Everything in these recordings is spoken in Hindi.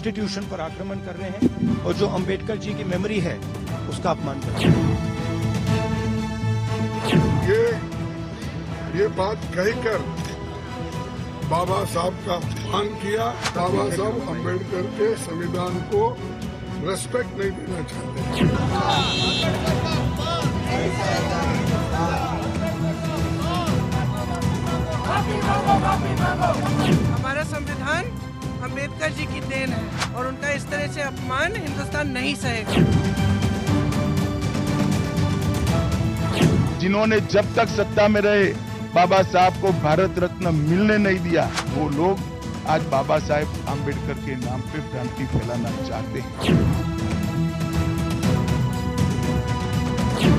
कॉन्स्टिट्यूशन पर आक्रमण कर रहे हैं और जो अंबेडकर जी की मेमोरी है उसका अपमान कर रहे हैं। ये बात कहकर बाबा साहब का अपमान किया। बाबा साहब अंबेडकर के संविधान को रेस्पेक्ट नहीं देना चाहते। हमारा संविधान अंबेडकर जी की देन है और उनका इस तरह से अपमान हिंदुस्तान नहीं सहेगा। जिन्होंने जब तक सत्ता में रहे बाबा साहब को भारत रत्न मिलने नहीं दिया, वो लोग आज बाबा साहेब आम्बेडकर के नाम पे भ्रांति फैलाना चाहते हैं।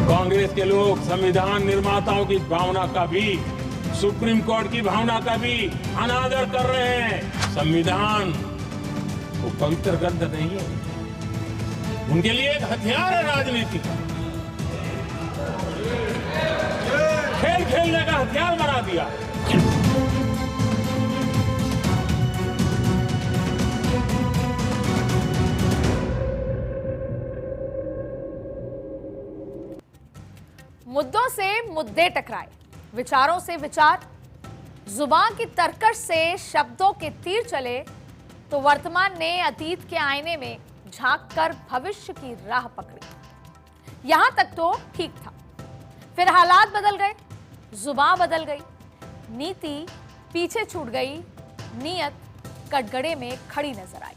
कांग्रेस के लोग संविधान निर्माताओं की भावना का भी, सुप्रीम कोर्ट की भावना का भी अनादर कर रहे हैं। संविधान वो पवित्र ग्रंथ नहीं है, उनके लिए एक हथियार है राजनीति का। खेल खेलने का हथियार बना दिया। मुद्दों से मुद्दे टकराए, विचारों से विचार, जुबान की तरकश से शब्दों के तीर चले तो वर्तमान ने अतीत के आईने में झांककर भविष्य की राह पकड़ी। यहां तक तो ठीक था, फिर हालात बदल गए, जुबान बदल गई, नीति पीछे छूट गई, नीयत कटघरे में खड़ी नजर आई।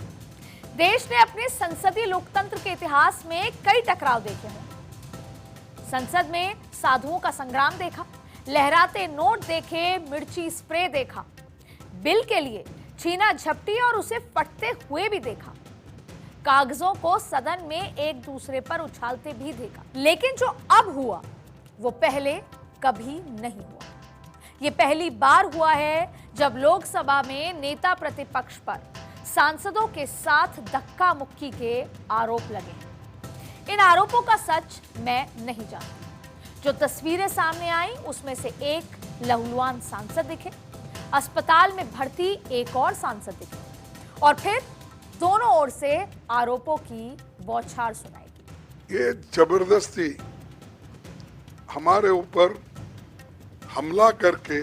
देश ने अपने संसदीय लोकतंत्र के इतिहास में कई टकराव देखे हैं। संसद में साधुओं का संग्राम देखा, लहराते नोट देखे, मिर्ची स्प्रे देखा, बिल के लिए छीना झपटी और उसे फटते हुए भी देखा, कागजों को सदन में एक दूसरे पर उछालते भी देखा। लेकिन जो अब हुआ वो पहले कभी नहीं हुआ। ये पहली बार हुआ है जब लोकसभा में नेता प्रतिपक्ष पर सांसदों के साथ धक्का मुक्की के आरोप लगे हैं। इन आरोपों का सच मैं नहीं जानती। जो तस्वीरें सामने आई उसमें से एक लहूलुहान सांसद दिखे, अस्पताल में भर्ती एक और सांसद दिखे और फिर दोनों ओर से आरोपों की बौछार सुनाई दी। ये जबरदस्ती हमारे ऊपर हमला करके,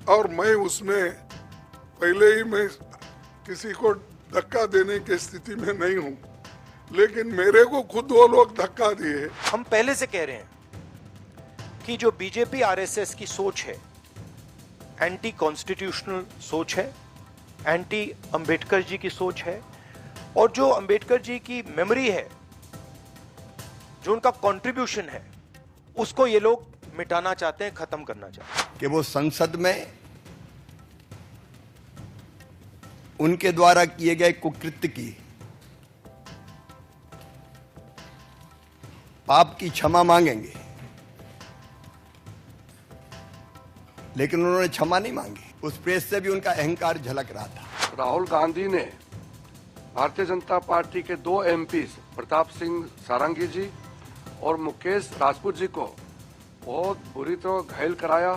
और मैं उसमें पहले ही मैं किसी को धक्का देने की स्थिति में नहीं हूं, लेकिन मेरे को खुद वो लोग धक्का दिए। हम पहले से कह रहे हैं कि जो बीजेपी आरएसएस की सोच है, एंटी कॉन्स्टिट्यूशनल सोच है, एंटी अंबेडकर जी की सोच है, और जो अंबेडकर जी की मेमोरी है, जो उनका कंट्रीब्यूशन है, उसको ये लोग मिटाना चाहते हैं, खत्म करना चाहते हैं। कि वो संसद में उनके द्वारा किए गए कुकृत्य की, पाप की क्षमा मांगेंगे, लेकिन उन्होंने क्षमा नहीं मांगी। उस प्रेस से भी उनका अहंकार झलक रहा था। राहुल गांधी ने भारतीय जनता पार्टी के 2 एमपीज प्रताप सिंह सारंगी जी और मुकेश राजपूत जी को बहुत बुरी तरह घायल कराया।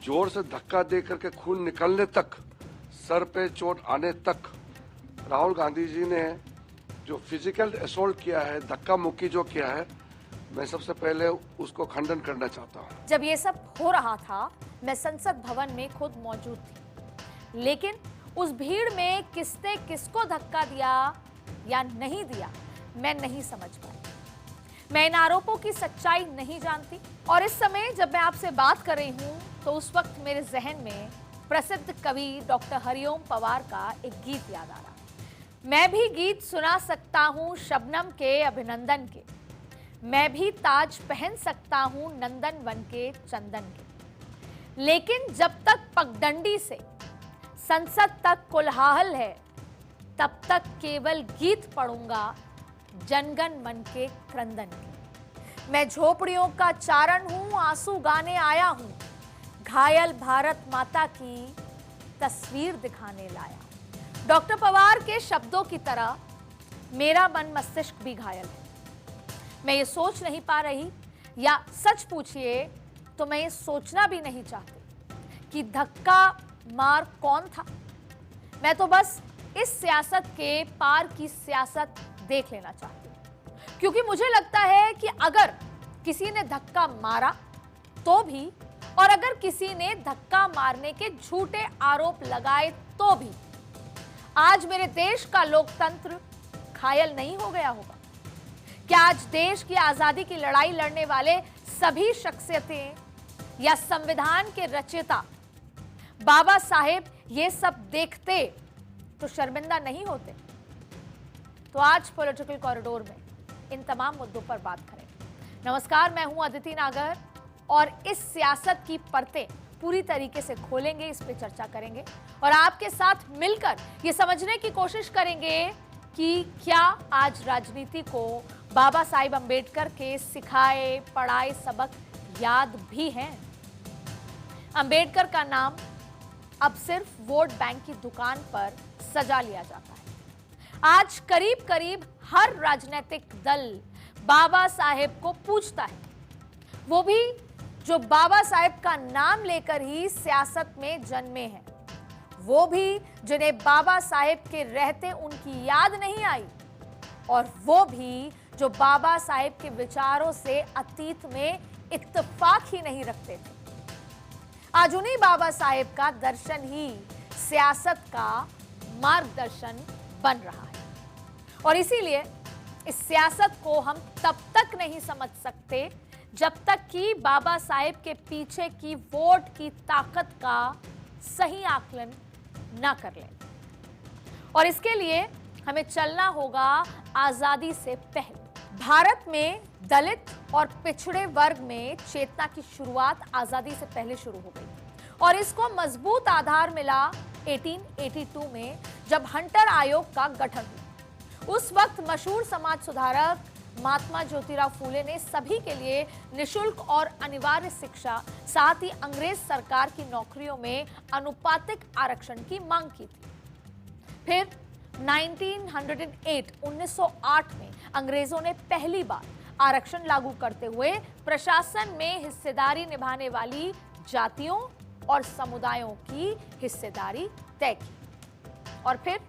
जोर से धक्का दे करके खून निकलने तक, सर पे चोट आने तक राहुल गांधी जी ने जो फिजिकल असॉल्ट किया है, धक्का मुक्की जो किया है, मैं सबसे पहले उसको खंडन करना चाहता हूँ। जब ये सब हो रहा था मैं संसद भवन में खुद मौजूद थी, लेकिन उस भीड़ में किसने किसको धक्का दिया या नहीं दिया मैं नहीं समझ पाई। मैं इन आरोपों की सच्चाई नहीं जानती और इस समय जब मैं आपसे बात कर रही हूं तो उस वक्त मेरे जहन में प्रसिद्ध कवि डॉक्टर हरिओम पवार का एक गीत याद आ रहा। मैं भी गीत सुना सकता हूं शबनम के अभिनंदन के, मैं भी ताज पहन सकता हूं नंदन वन के चंदन के, लेकिन जब तक पगडंडी से संसद तक कोलाहल है तब तक केवल गीत पढ़ूंगा जनगण मन के क्रंदन के। मैं झोपड़ियों का चारण हूं, आंसू गाने आया हूं, घायल भारत माता की तस्वीर दिखाने लाया। डॉक्टर पवार के शब्दों की तरह मेरा मन मस्तिष्क भी घायल है। मैं ये सोच नहीं पा रही, या सच पूछिए तो मैं ये सोचना भी नहीं चाहती कि धक्का मार कौन था। मैं तो बस इस सियासत के पार की सियासत देख लेना चाहती हूं, क्योंकि मुझे लगता है कि अगर किसी ने धक्का मारा तो भी, और अगर किसी ने धक्का मारने के झूठे आरोप लगाए तो भी, आज मेरे देश का लोकतंत्र घायल नहीं हो गया होगा। क्या आज देश की आजादी की लड़ाई लड़ने वाले सभी शख्सियतें या संविधान के रचयिता बाबा साहेब ये सब देखते तो शर्मिंदा नहीं होते? तो आज पॉलिटिकल कॉरिडोर में इन तमाम मुद्दों पर बात करें। नमस्कार, मैं हूं अदिति नागर और इस सियासत की परतें पूरी तरीके से खोलेंगे, इस पे चर्चा करेंगे और आपके साथ मिलकर ये समझने की कोशिश करेंगे कि क्या आज राजनीति को बाबा साहिब अंबेडकर के सिखाए पढ़ाए सबक याद भी हैं? अंबेडकर का नाम अब सिर्फ वोट बैंक की दुकान पर सजा लिया जाता है। आज करीब करीब हर राजनीतिक दल बाबा साहेब को पूछता है, वो भी जो बाबा साहेब का नाम लेकर ही सियासत में जन्मे हैं, वो भी जिन्हें बाबा साहेब के रहते उनकी याद नहीं आई, और वो भी जो बाबा साहेब के विचारों से अतीत में इत्तेफाक ही नहीं रखते थे। आज उन्हीं बाबा साहेब का दर्शन ही सियासत का मार्गदर्शन बन रहा है, और इसीलिए इस सियासत को हम तब तक नहीं समझ सकते जब तक कि बाबा साहेब के पीछे की वोट की ताकत का सही आकलन ना कर लें। और इसके लिए हमें चलना होगा आजादी से पहले। भारत में दलित और पिछड़े वर्ग में चेतना की शुरुआत आजादी से पहले शुरू हो गई और इसको मजबूत आधार मिला 1882 में, जब हंटर आयोग का गठन हुआ। उस वक्त मशहूर समाज सुधारक महात्मा ज्योतिराव फूले ने सभी के लिए निशुल्क और अनिवार्य शिक्षा, साथ ही अंग्रेज सरकार की नौकरियों में अनुपातिक आरक्षण की मांग की थी। फिर 1908 में अंग्रेजों ने पहली बार आरक्षण लागू करते हुए प्रशासन में हिस्सेदारी निभाने वाली जातियों और समुदायों की हिस्सेदारी तय की। और फिर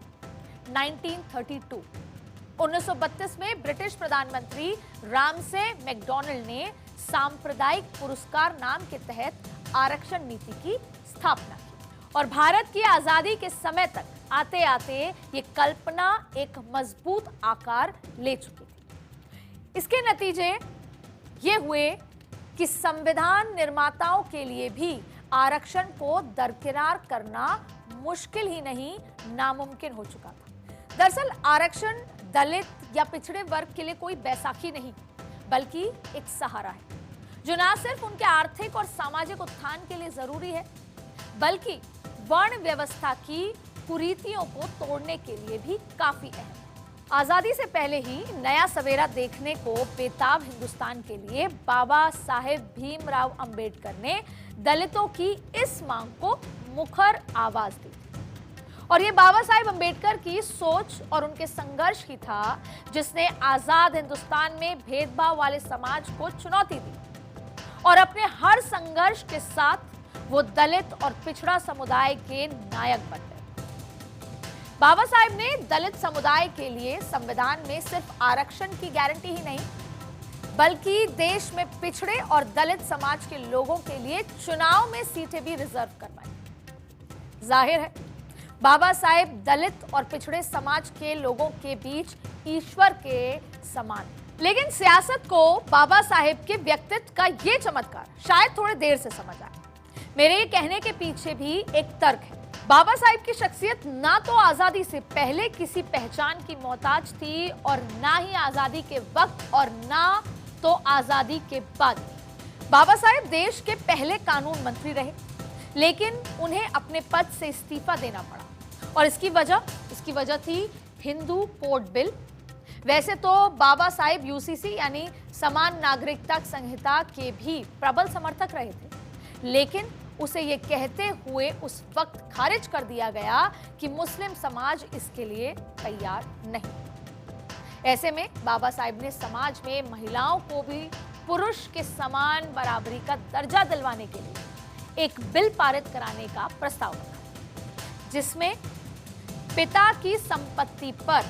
1932 में ब्रिटिश प्रधानमंत्री रामसे मैकडॉनल्ड ने सांप्रदायिक पुरस्कार नाम के तहत आरक्षण नीति की स्थापना की, और भारत की आजादी के समय तक आते आते ये कल्पना एक मजबूत आकार ले चुकी थी। इसके नतीजे ये हुए कि संविधान निर्माताओं के लिए भी आरक्षण को दरकिनार करना मुश्किल ही नहीं, नामुमकिन हो चुका था। दरअसल आरक्षण दलित या पिछड़े वर्ग के लिए कोई बैसाखी नहीं, बल्कि एक सहारा है जो न सिर्फ उनके आर्थिक और सामाजिक उत्थान के लिए जरूरी है, बल्कि वर्ण व्यवस्था की कुरीतियों को तोड़ने के लिए भी काफी अहम है। आजादी से पहले ही नया सवेरा देखने को बेताब हिंदुस्तान के लिए बाबा साहेब भीमराव अंबेडकर ने दलितों की इस मांग को मुखर आवाज दी, और ये बाबा साहेब अंबेडकर की सोच और उनके संघर्ष ही था जिसने आजाद हिंदुस्तान में भेदभाव वाले समाज को चुनौती दी, और अपने हर संघर्ष के साथ वो दलित और पिछड़ा समुदाय के नायक बन गए। बाबा साहेब ने दलित समुदाय के लिए संविधान में सिर्फ आरक्षण की गारंटी ही नहीं, बल्कि देश में पिछड़े और दलित समाज के लोगों के लिए चुनाव में सीटें भी रिजर्व करवाई। जाहिर है बाबा साहेब दलित और पिछड़े समाज के लोगों के बीच ईश्वर के समान, लेकिन सियासत को बाबा साहेब के व्यक्तित्व का ये चमत्कार शायद थोड़ी देर से समझ आया। मेरे ये कहने के पीछे भी एक तर्क है। बाबा साहेब की शख्सियत ना तो आजादी से पहले किसी पहचान की मोहताज थी, और ना ही आजादी के वक्त, और ना तो आजादी के बाद। बाबा साहेब देश के पहले कानून मंत्री रहे, लेकिन उन्हें अपने पद से इस्तीफा देना पड़ा, और इसकी वजह थी हिंदू कोड बिल। वैसे तो बाबा साहेब यूसीसी यानी समान नागरिकता संहिता के भी प्रबल समर्थक रहे थे, लेकिन उसे ये कहते हुए उस वक्त खारिज कर दिया गया कि मुस्लिम समाज इसके लिए तैयार नहीं। ऐसे में बाबा साहेब ने समाज में महिलाओं को भी पुरुष के समान बराबरी का दर्जा दिलवाने के लिए एक बिल पारित कराने का प्रस्ताव रखा, जिसमें पिता की संपत्ति पर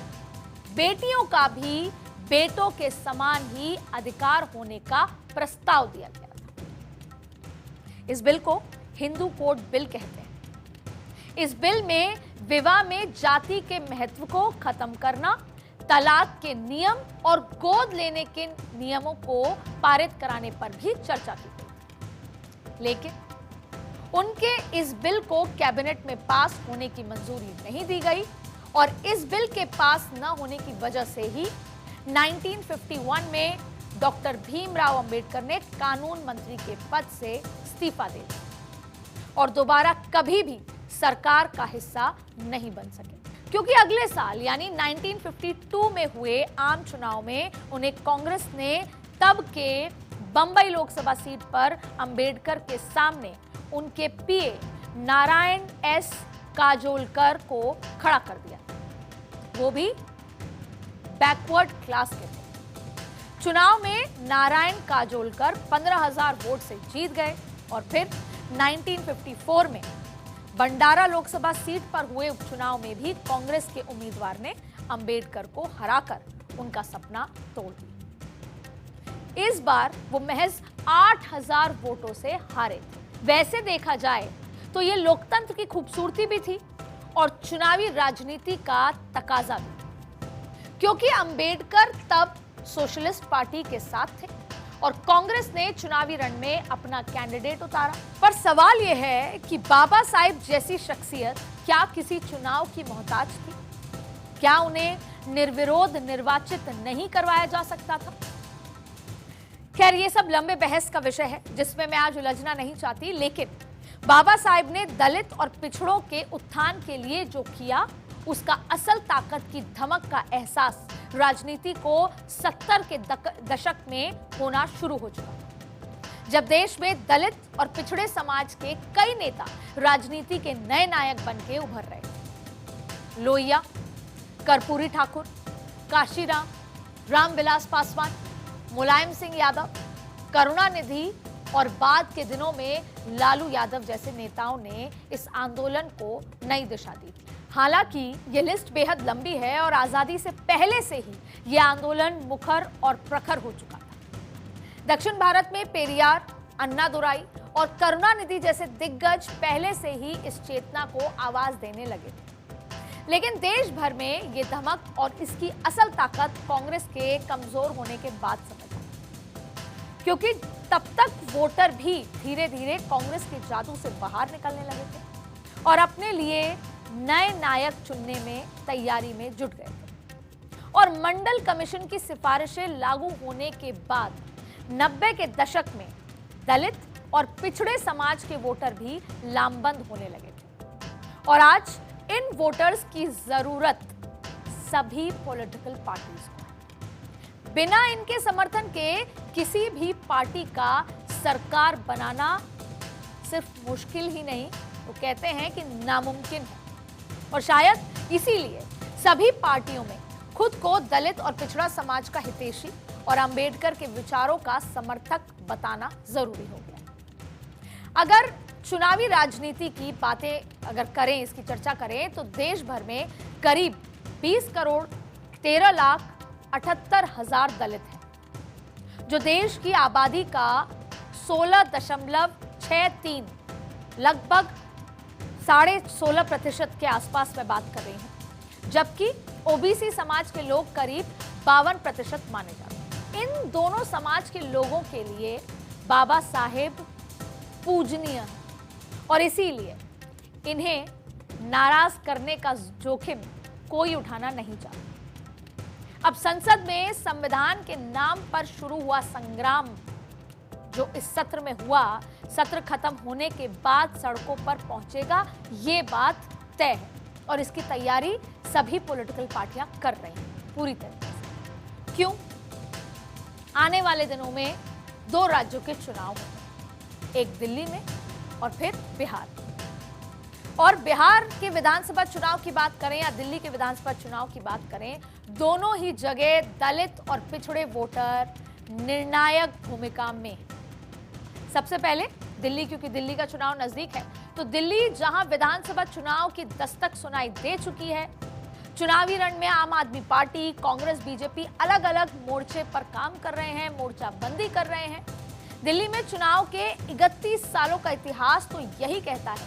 बेटियों का भी बेटों के समान ही अधिकार होने का प्रस्ताव दिया गया था। इस बिल को हिंदू कोड बिल कहते हैं। इस बिल में विवाह में जाति के महत्व को खत्म करना, तलाक के नियम और गोद लेने के नियमों को पारित कराने पर भी चर्चा की गई, लेकिन उनके इस बिल को कैबिनेट में पास होने की मंजूरी नहीं दी गई और इस बिल के पास न होने की वजह से ही 1951 में डॉक्टर भीमराव अंबेडकर ने कानून मंत्री के पद से इस्तीफा दे दिया और दोबारा कभी भी सरकार का हिस्सा नहीं बन सके, क्योंकि अगले साल यानी 1952 में हुए आम चुनाव में उन्हें कांग्रेस ने तब के बंबई लोकसभा सीट पर अंबेडकर के सामने उनके पीए नारायण एस काजोलकर को खड़ा कर दिया, वो भी बैकवर्ड क्लास के थे। चुनाव में नारायण काजोलकर 15,000 वोट से जीत गए और फिर 1954 में बंडारा लोकसभा सीट पर हुए उपचुनाव में भी कांग्रेस के उम्मीदवार ने अंबेडकर को हराकर उनका सपना तोड़ दिया। इस बार वो महज 8,000 वोटों से हारे थे। वैसे देखा जाए तो ये लोकतंत्र की खूबसूरती भी थी और चुनावी राजनीति का तकाजा भी, क्योंकि अंबेडकर तब सोशलिस्ट पार्टी के साथ थे और कांग्रेस ने चुनावी रण में अपना कैंडिडेट उतारा। पर सवाल यह है कि बाबा साहेब जैसी शख्सियत क्या किसी चुनाव की मोहताज थी? क्या उन्हें निर्विरोध निर्वाचित नहीं करवाया जा सकता था? खैर, ये सब लंबे बहस का विषय है जिसमें मैं आज उलझना नहीं चाहती, लेकिन बाबा साहेब ने दलित और पिछड़ों के उत्थान के लिए जो किया उसका असल ताकत की धमक का एहसास राजनीति को 70 के दशक में होना शुरू हो चुका, जब देश में दलित और पिछड़े समाज के कई नेता राजनीति के नए नायक बनके उभर रहे। लोहिया, कर्पूरी ठाकुर, काशीराम, रामविलास पासवान, मुलायम सिंह यादव, करुणानिधि और बाद के दिनों में लालू यादव जैसे नेताओं ने इस आंदोलन को नई दिशा दी। हालांकि ये लिस्ट बेहद लंबी है और आजादी से पहले से ही ये आंदोलन मुखर और प्रखर हो चुका था। दक्षिण भारत में पेरियार, अन्नादुराई और करुणानिधि जैसे दिग्गज पहले से ही इस चेतना को आवाज देने लगे थे, लेकिन देश भर में ये धमक और इसकी असल ताकत कांग्रेस के कमजोर होने के बाद समझ आई, क्योंकि तब तक वोटर भी धीरे धीरे कांग्रेस के जादू से बाहर निकलने लगे थे और अपने लिए नए नायक चुनने में तैयारी में जुट गए थे। और मंडल कमीशन की सिफारिशें लागू होने के बाद 90 के दशक में दलित और पिछड़े समाज के वोटर भी लामबंद होने लगे थे और आज इन वोटर्स की जरूरत सभी पॉलिटिकल पार्टीज को है। बिना इनके समर्थन के किसी भी पार्टी का सरकार बनाना सिर्फ मुश्किल ही नहीं, वो कहते हैं कि नामुमकिन है। और शायद इसीलिए सभी पार्टियों में खुद को दलित और पिछड़ा समाज का हितैषी और अंबेडकर के विचारों का समर्थक बताना जरूरी हो गया। अगर चुनावी राजनीति की बातें अगर करें, इसकी चर्चा करें, तो देश भर में करीब 20 करोड़ 13 लाख 78 हजार दलित हैं, जो देश की आबादी का 16.63 लगभग 16.5% के आसपास में बात कर रही हैं, जबकि ओबीसी समाज के लोग करीब 52% माने जाते हैं। इन दोनों समाज के लोगों के लिए बाबा साहेब पूजनीय है और इसीलिए इन्हें नाराज करने का जोखिम कोई उठाना नहीं चाहता। अब संसद में संविधान के नाम पर शुरू हुआ संग्राम जो इस सत्र में हुआ, सत्र खत्म होने के बाद सड़कों पर पहुंचेगा, ये बात तय है और इसकी तैयारी सभी पॉलिटिकल पार्टियां कर रही हैं पूरी तरीके से। क्यों? आने वाले दिनों में 2 राज्यों के चुनाव होंगे, एक दिल्ली में और फिर बिहार। और बिहार के विधानसभा चुनाव की बात करें या दिल्ली के विधानसभा चुनाव की बात करें, दोनों ही जगह दलित और पिछड़े वोटर निर्णायक भूमिका में। सबसे पहले दिल्ली, क्योंकि दिल्ली का चुनाव नजदीक है, तो दिल्ली जहां विधानसभा चुनाव की दस्तक सुनाई दे चुकी है, चुनावी रण में आम आदमी पार्टी, कांग्रेस, बीजेपी अलग अलग मोर्चे पर काम कर रहे हैं, मोर्चाबंदी कर रहे हैं। दिल्ली में चुनाव के 31 सालों का इतिहास तो यही कहता है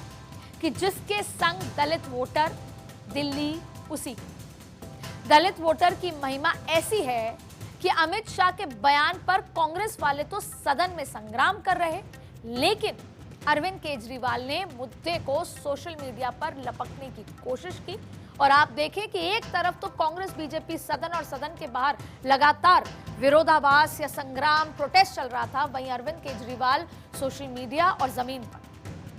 कि जिसके संग दलित वोटर, दिल्ली उसी की। दलित वोटर की महिमा ऐसी है कि अमित शाह के बयान पर कांग्रेस वाले तो सदन में संग्राम कर रहे, लेकिन अरविंद केजरीवाल ने मुद्दे को सोशल मीडिया पर लपकने की कोशिश की। और आप देखें कि एक तरफ तो कांग्रेस, बीजेपी सदन और सदन के बाहर लगातार विरोधाभास या संग्राम, प्रोटेस्ट चल रहा था, वहीं अरविंद केजरीवाल सोशल मीडिया और जमीन पर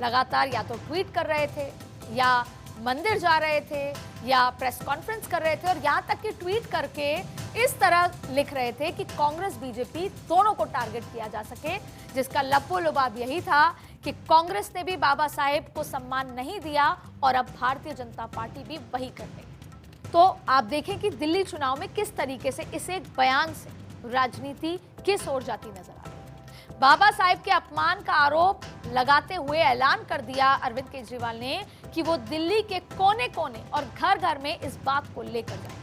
लगातार या तो ट्वीट कर रहे थे, या मंदिर जा रहे थे, या प्रेस कॉन्फ्रेंस कर रहे थे, और यहां तक कि ट्वीट करके इस तरह लिख रहे थे कि कांग्रेस बीजेपी दोनों को टारगेट किया जा सके, जिसका लपोलुबाब यही था कि कांग्रेस ने भी बाबा साहेब को सम्मान नहीं दिया और अब भारतीय जनता पार्टी भी वही कर रही। तो आप देखें कि दिल्ली चुनाव में किस तरीके से इस एक बयान से राजनीति किस ओर जाती नजर आ रही है। बाबा साहेब के अपमान का आरोप लगाते हुए ऐलान कर दिया अरविंद केजरीवाल ने कि वो दिल्ली के कोने कोने और घर घर में इस बात को लेकर जाएंगे।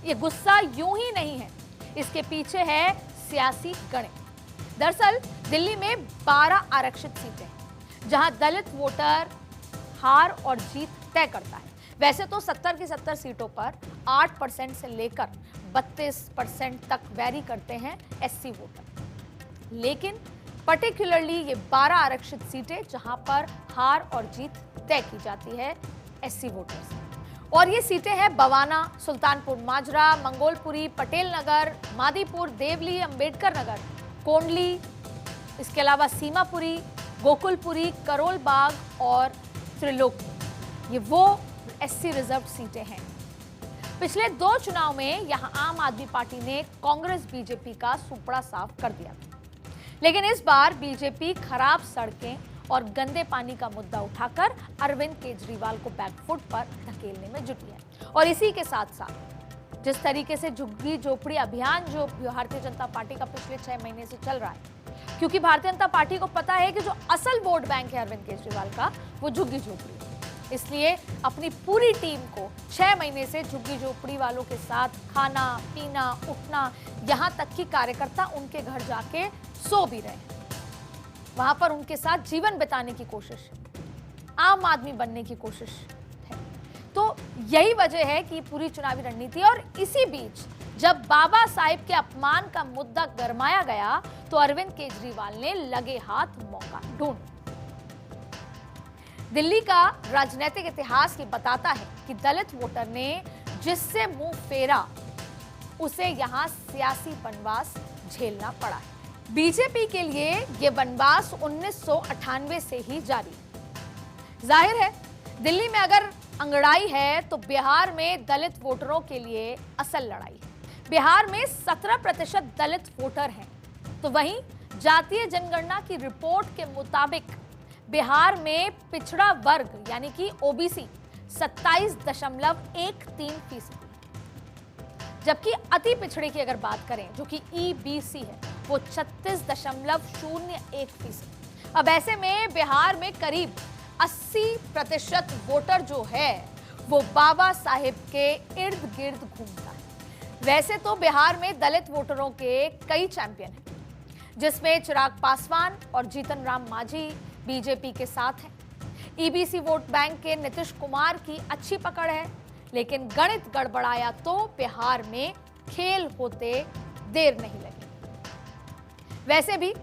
ये गुस्सा यूं ही नहीं है, इसके पीछे है सियासी गणित। दरअसल दिल्ली में 12 आरक्षित सीटें हैं, जहां दलित वोटर हार और जीत तय करता है। वैसे तो 70 की 70 सीटों पर 8% से लेकर 32% तक वैरी करते हैं एससी वोटर, लेकिन पर्टिकुलरली ये 12 आरक्षित सीटें जहां पर हार और जीत तय की जाती है एससी वोटर्स। और ये सीटें हैं बवाना, सुल्तानपुर माजरा, मंगोलपुरी, पटेल नगर, मादीपुर, देवली, अंबेडकर नगर, कोंडली, इसके अलावा सीमापुरी, गोकुलपुरी, करोल बाग और त्रिलोकपुर। ये वो एससी रिजर्व सीटें हैं। पिछले 2 चुनाव में यहां आम आदमी पार्टी ने कांग्रेस बीजेपी का सुपड़ा साफ कर दिया था, लेकिन इस बार बीजेपी खराब सड़कें और गंदे पानी का मुद्दा उठाकर अरविंद केजरीवाल को बैकफुट पर धकेलने में जुटी है। और इसी के साथ साथ जिस तरीके से झुग्गी झोपड़ी अभियान जो भारतीय जनता पार्टी का पिछले 6 महीने से चल रहा है, क्योंकि भारतीय जनता पार्टी को पता है कि जो असल वोट बैंक है अरविंद केजरीवाल का, वो झुग्गी झोपड़ी है। इसलिए अपनी पूरी टीम को 6 महीने से झुग्गी झोपड़ी वालों के साथ खाना पीना, उठना, यहां तक कि कार्यकर्ता उनके घर जाके सो भी रहे, वहां पर उनके साथ जीवन बिताने की कोशिश, आम आदमी बनने की कोशिश है। तो यही वजह है कि पूरी चुनावी रणनीति। और इसी बीच जब बाबा साहेब के अपमान का मुद्दा गरमाया गया, तो अरविंद केजरीवाल ने लगे हाथ मौका ढूंढा। दिल्ली का राजनीतिक इतिहास ये बताता है कि दलित वोटर ने जिससे मुंह फेरा, उसे यहां सियासी वनवास झेलना पड़ा है। बीजेपी के लिए यह वनवास 1998 से ही जारी है। जाहिर है दिल्ली में अगर अंगड़ाई है तो बिहार में दलित वोटरों के लिए असल लड़ाई है। बिहार में 17% दलित वोटर हैं, तो वहीं जातीय जनगणना की रिपोर्ट के मुताबिक बिहार में पिछड़ा वर्ग यानी कि ओबीसी 27.13%, जबकि अति पिछड़े की अगर बात करें जो कि ईबीसी है, वो 36.01%। अब ऐसे में बिहार में करीब 80% वोटर जो है वो बाबा साहेब के इर्द गिर्द घूमता है। वैसे तो बिहार में दलित वोटरों के कई चैंपियन हैं, जिसमें चिराग पासवान और जीतन राम मांझी बीजेपी के साथ हैं। ईबीसी वोट बैंक के नीतीश कुमार की अच्छी पकड़ है, लेकिन गणित गड़बड़ाया तो बिहार में खेल होते देर नहीं लगी। वैसे भी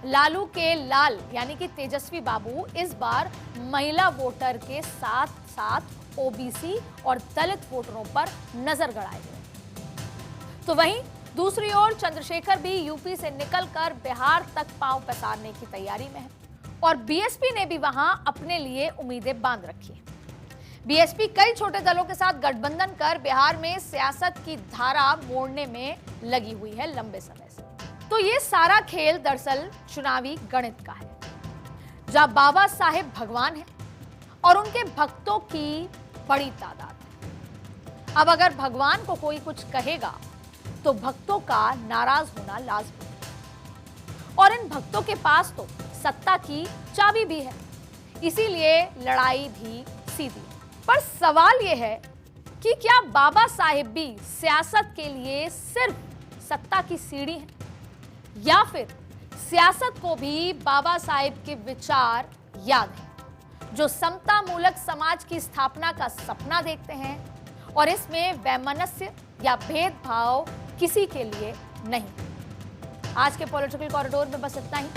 लालू के लाल यानी कि तेजस्वी बाबू इस बार महिला वोटर के साथ साथ ओबीसी और दलित वोटरों पर नजर गड़ाए हुए। तो वहीं दूसरी ओर चंद्रशेखर भी यूपी से निकलकर बिहार तक पांव पसारने की तैयारी में है, और बीएसपी ने भी वहां अपने लिए उम्मीदें बांध रखी है। बीएसपी कई छोटे दलों के साथ गठबंधन कर बिहार में सियासत की धारा मोड़ने में लगी हुई है लंबे समय से। तो ये सारा खेल दरअसल चुनावी गणित का है, जहां बाबा साहेब भगवान है और उनके भक्तों की बड़ी तादाद है। अब अगर भगवान को कोई कुछ कहेगा तो भक्तों का नाराज होना लाजमी है। और इन भक्तों के पास तो सत्ता की चाबी भी है, इसीलिए लड़ाई भी सीधी। पर सवाल यह है कि क्या बाबा साहेब भी सियासत के लिए सिर्फ सत्ता की सीढ़ी है, या फिर सियासत को भी बाबा साहेब के विचार याद है, जो समता मूलक समाज की स्थापना का सपना देखते हैं और इसमें वैमनस्य या भेदभाव किसी के लिए नहीं। आज के पॉलिटिकल कॉरिडोर में बस इतना ही।